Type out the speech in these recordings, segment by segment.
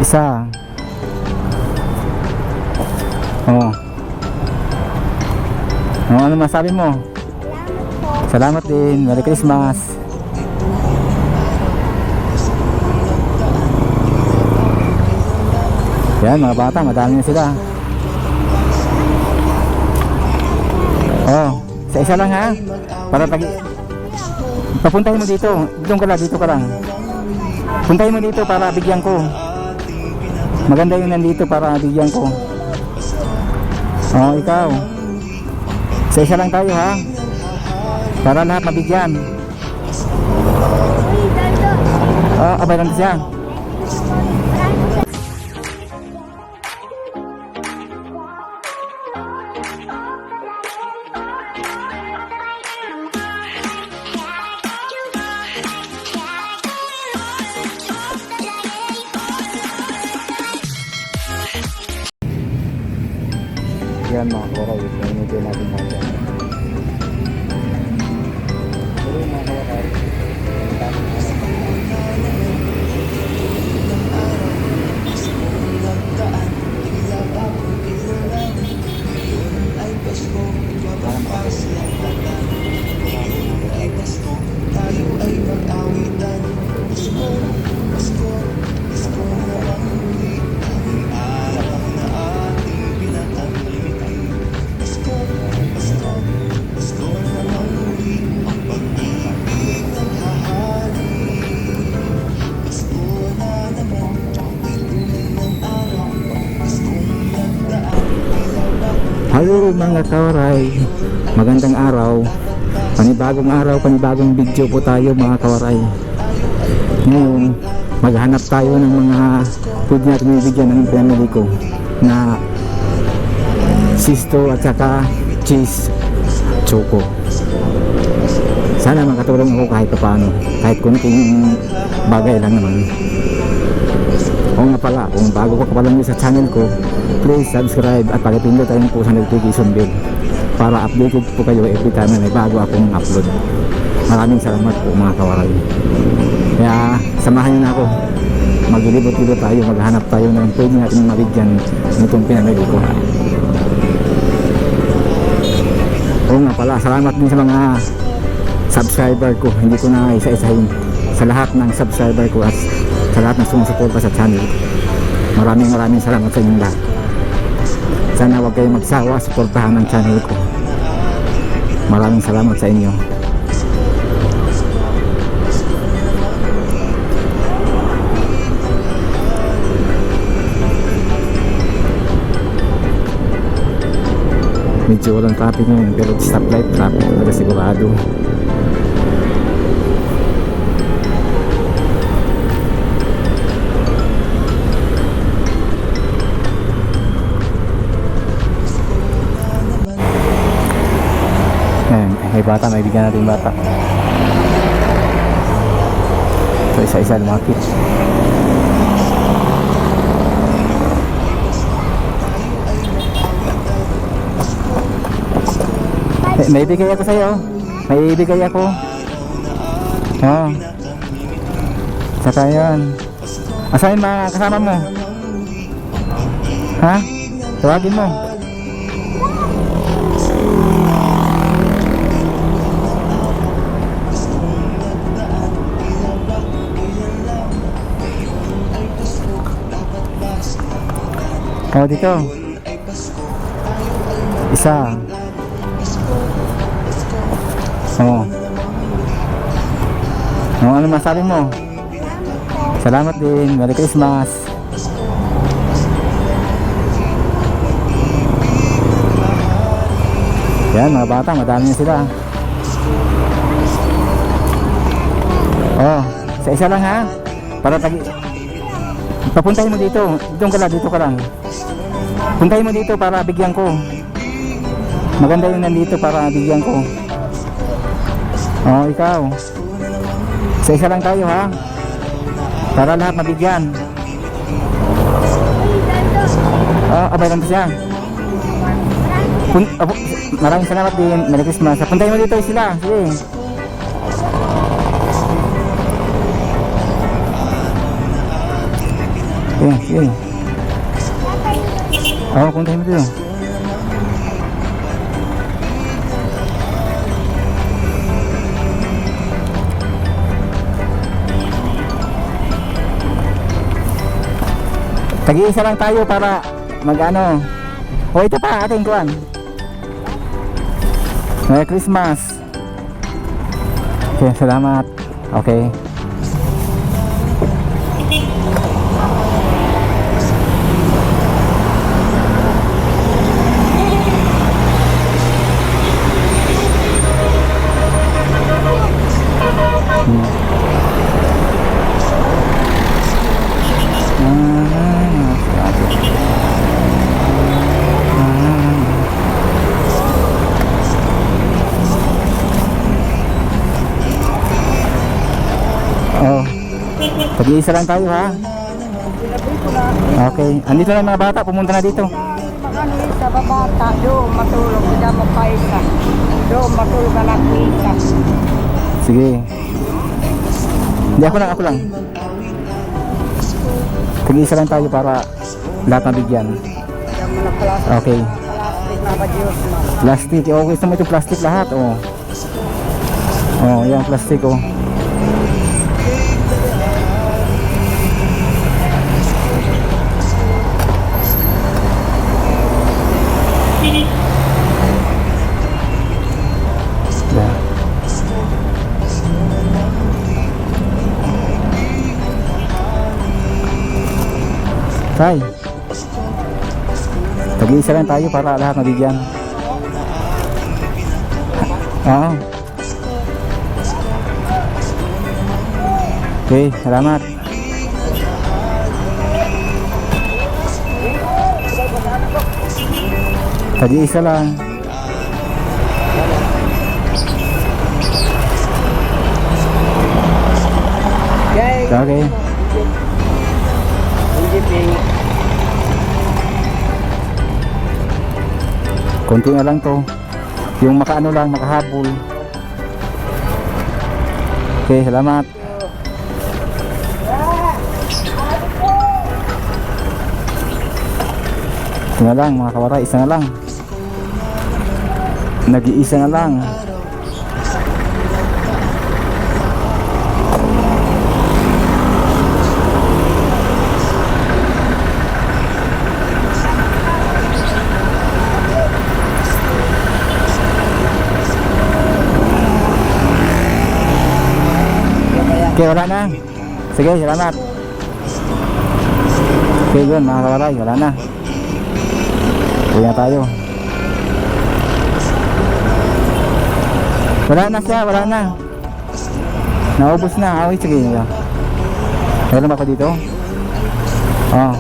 Isa. Oh. Ano masabi mo? Salamat din. Merry Christmas. Yan mga bata, madami na sila. Oh, sa isa lang ha. Para papuntahin mo dito. Dito ka lang. Puntahin mo dito para bigyan ko. Maganda yung nandito para bigyan ko. Oh, ikaw. Sa isa lang tayo ha. Para lahat mabigyan. Oh, abay lang siya. Yan mga koraw, ito natin natin. Pero yung mga koraw, tayo ay mag-awitan. Pasko naman muli, ang araw na ating pinatagilitan. Pasko naman muli, ang pag-ibig ng hahali. Pasko na naman, ang pituloy ng araw. Paskong nagdaan, ilawak. Hello mga kawaray, magandang araw. Panibagong araw, panibagong video po tayo mga kawaray. Ngayon, maghanap tayo ng mga food na bibigyan ng family ko na sisto at saka cheese choco. Sana makatulong ako kahit paano, kahit kunting bagay lang naman. O nga pala, kung bago ka pa lang sa channel ko, please subscribe at pakipindot tayo po sa notification bell para updated po kayo every time na may bago akong upload. Maraming salamat po mga kawaray. Kaya samahan niyo na ako, maglibot-libot tayo, maghanap tayo ng pwede natin mabigyan nitong pinamili ko. O nga pala, salamat din sa mga subscriber ko. Hindi ko na isa-isahin, sa lahat ng subscriber ko at sa lahat ng sumusuporta sa channel. Maraming salamat sa inyong lahat. Sana huwag kayong magsawa, suportahan ng channel ko. Maraming salamat sa inyo. Medyo walang traffic ngayon, pero stoplight traffic talaga sigurado. May bata, may bigyan natin bata. So isa-isa lumakit. May ibigay ako sa'yo. May ibigay ako. Oh. Saka yan. Asan yung mga kasama mo? Ha? Tawagin mo. Oh, dito. Isa. Oh. Oh, ano masabi mo? Salamat din. Merry Christmas. Yan mga bata, madami na sila. Oh, sa isa lang ha. Para papuntahin mo dito. Dito ka lang. Puntahin mo dito para bigyan ko. Maganda yung nandito para bigyan ko. Oh, ikaw. Sa isa lang tayo ha. Para lahat mabigyan. Oh, abay lang siya. Maraming salamat din. Merry Christmas. Puntahin mo dito sila. Sige. Sige, sige. Oo, puntahin mo dito. Tag-iisa lang tayo para mag-ano. O ito pa ating kuwan. Merry Christmas. Okay, salamat. Okay. Oh. Pag-iisa lang tayo ha. Okay. Andito na mga bata, pumunta na dito. Magano sa babata, doon matulog, hindi mo kaisa. Doon matulog ka lang isa. Sige. Hindi, ako lang. Pag-iisa lang tayo para lahat nabigyan. Diyan mo na plastic. Okay. Plastic na ba Diyos mo? Plastic. Oh, gusto mo ito plastic lahat. Oh. Oh, yan plastic oh. Yan. Tay. Pag-iisa lang tayo para lahat mabigyan. Oo. Okay, salamat. Pag-iisa lang. Okay. Konti na lang to. Yung makaano lang, makahabol. Okay, salamat. Isa na lang mga kawaray, isa na lang. Nag-iisa na lang. Okay, wala na. Sige, salamat. Okay, yun mga kawaray, wala na. Uwi na tayo. Wala na siya, wala na. Naubos na. Awit, sige. Meron ba ako dito? Oh.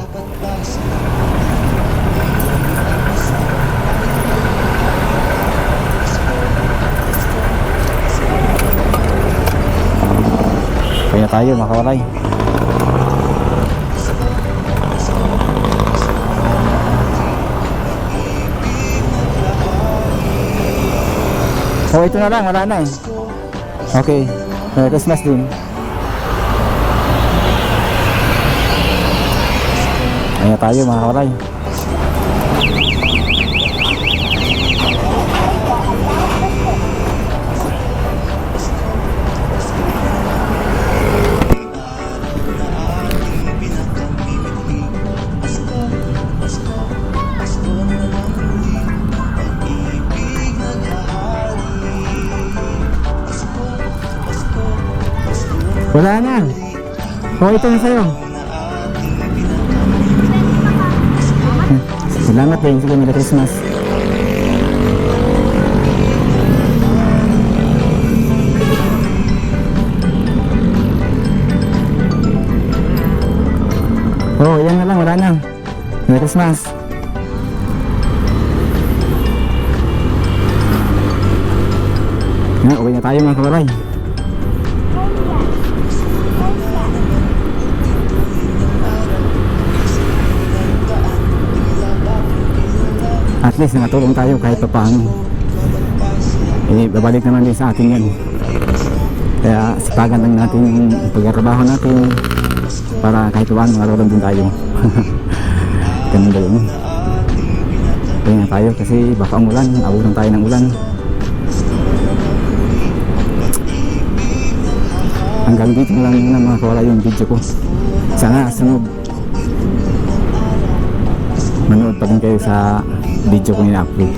Kaya tayo makawalay. Oh, ito na lang, wala na eh. Okay, Christmas din. Kaya tayo makawalay. Wala na. Oh, ito na sa'yo. Salamat din. Sige, Merry Christmas. Oh, yan na lang. Wala na. Merry Christmas. Uwi na tayo mga kawaray. At least nakatulong tayo kahit pa paano. Babalik naman din sa atin yan. Kaya sipagan lang natin yung pagkatrabaho natin para kahit paano makatulong din tayo. Ganun ba yun? Kaya tayo kasi baka umulan, abutan tayo ng ulan. Hanggang dito na lang muna mga kawala yung video ko. Sana sunod manood pa din kayo sa video ko ina-upload.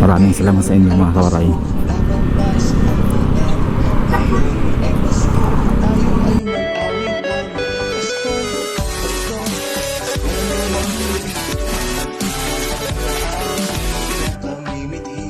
Maraming salamat sa inyo mga kawaray.